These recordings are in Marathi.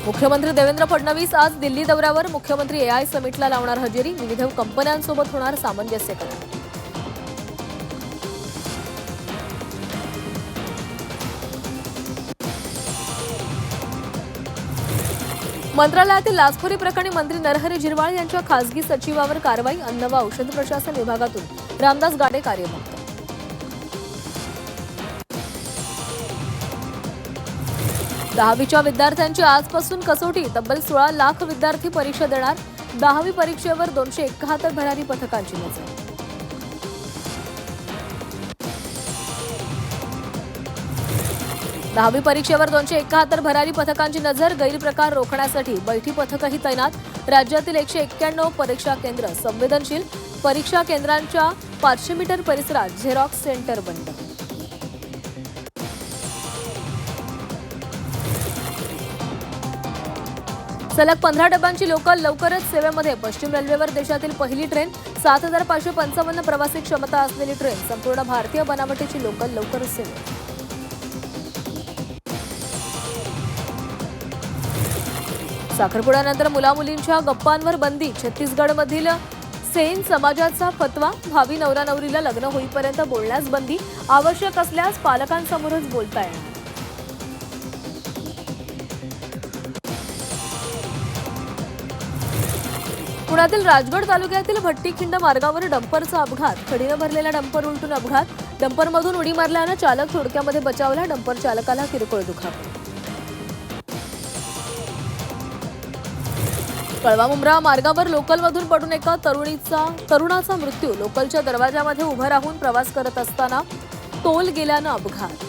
मुख्यमंत्री देवेंद्र फडणवीस आज दिल्ली दौऱ्यावर. मुख्यमंत्री एआय समिटला लावणार हजेरी. विविध कंपन्यांसोबत होणार सामंजस्य करार. मंत्रालयातील लाचखोरी प्रकरणी मंत्री नरहरी झिरवाळ यांच्या खासगी सचिवावर कारवाई. अन्न व औषध प्रशासन विभागातून रामदास गाडे कार्यमुक्त. दहावीच्या विद्यार्थ्यांची आजपासून कसोटी. तब्बल 16 लाख विद्यार्थी परीक्षा देणार. 10वी परीक्षेवर 271 भरारी पथकांची नजर. दहावी परीक्षेवर 271 भरारी पथकांची नजर. गैरप्रकार रोखण्यासाठी बैठी पथकही तैनात. राज्यातील 191 परीक्षा केंद्र संवेदनशील. परीक्षा केंद्रांच्या 500 मीटर परिसरात झेरॉक्स सेंटर बंद. सलग 15 डब्यांची लोकल लवकरच सेवेमध्ये. पश्चिम रेल्वेवर देशातील पहिली ट्रेन. 7555 प्रवासी क्षमता असलेली ट्रेन. संपूर्ण भारतीय बनावटीची लोकल लवकरच सेवेत. साखरपुड्यानंतर मुलामुलींच्या गप्पांवर बंदी. छत्तीसगडमधील सेन समाजाचा फतवा. भावी नवरा नवरीला लग्न होईपर्यंत बोलण्यास बंदी. आवश्यक असल्यास पालकांसमोरच बोलता येणार. पुण्यातील राजगड तालुक्यातील भट्टीखिंड मार्गावर डंपरचा अपघात. खडीनं भरलेला डंपर उलटून अपघात. डंपरमधून उडी मारल्यानं चालक थोडक्यामध्ये बचावला. डंपर चालकाला किरकोळ दुखापत. कळवा मुंब्रा मार्गावर लोकलमधून पडून एका तरुणाचा मृत्यू. लोकलच्या दरवाजामध्ये उभं राहून प्रवास करत असताना तोल गेल्यानं अपघात.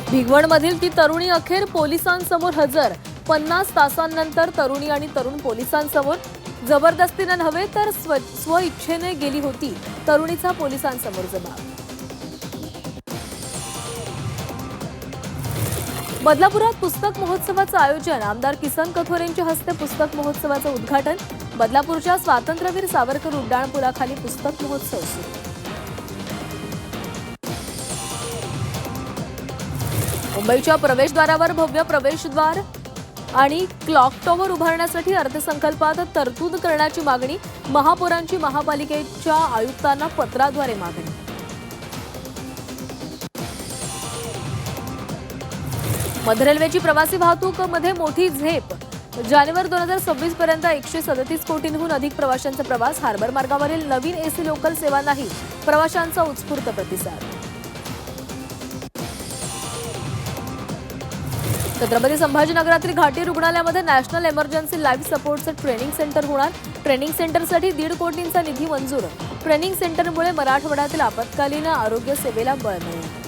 भिगवणमधील ती तरुणी अखेर पोलिसांसमोर हजर. 50 तासांनंतर तरुणी आणि तरुण पोलिसांसमोर. जबरदस्तीनं नव्हे तर स्वइच्छेने गेली होती तरुणीचा पोलिसांसमोर जबाब. बदलापुरात पुस्तक महोत्सवाचं आयोजन. आमदार किसन कथोरेंच्या हस्ते पुस्तक महोत्सवाचं उद्घाटन. बदलापूरच्या स्वातंत्र्यवीर सावरकर उड्डाणपुलाखाली पुस्तक महोत्सव सुरू. मुंबईच्या प्रवेशद्वारावर भव्य प्रवेशद्वार आणि क्लॉक टॉवर उभारण्यासाठी अर्थसंकल्पात तरतूद करण्याची मागणी. महापौरांची महापालिकेच्या आयुक्तांना पत्राद्वारे मागणी. मध्य रेल्वेची प्रवासी वाहतूक मध्ये मोठी झेप. जानेवारी 2026 पर्यंत 137 कोटींहून अधिक प्रवाशांचा प्रवास. हार्बर मार्गावरील नवीन एसी लोकल सेवा नाही. प्रवाशांचा उत्स्फूर्त प्रतिसाद. छत्रपती संभाजीनगरातील घाटी रुग्णालयामध्ये नॅशनल इमर्जन्सी लाईफ सपोर्टचं ट्रेनिंग सेंटर होणार. ट्रेनिंग सेंटरसाठी 1.5 कोटींचा निधी मंजूर. ट्रेनिंग सेंटरमुळे मराठवाड्यातील आपत्कालीन आरोग्य सेवेला बळ मिळेल.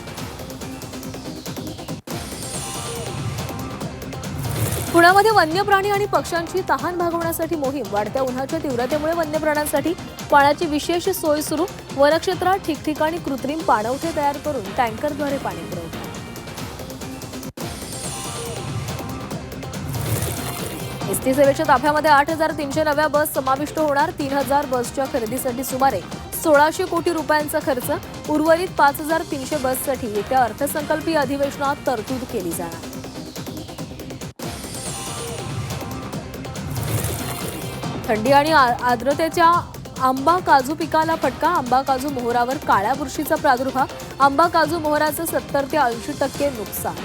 पुण्यामध्ये वन्य प्राणी आणि पक्ष्यांची तहान भागवण्यासाठी मोहीम. वाढत्या उन्हाच्या तीव्रतेमुळे वन्य प्राण्यांसाठी पाण्याची विशेष सोय सुरू. वनक्षेत्रात ठिकठिकाणी कृत्रिम पाणवठे तयार करून टँकरद्वारे पाणी पुरवठा. एसटी सेवेच्या ताफ्यामध्ये 8,300 नव्या बस समाविष्ट होणार. 3,000 बसच्या खरेदीसाठी सुमारे 1,600 कोटी रुपयांचा खर्च. उर्वरित 5,300 बससाठी येत्या अर्थसंकल्पीय अधिवेशनात तरतूद केली जाणार. थंडी आणि आर्द्रतेच्या आंबा काजू पिकाला फटका. आंबा काजू मोहरावर काळ्या बुरशीचा प्रादुर्भाव. आंबा काजू मोहराचं 70 ते 80% नुकसान.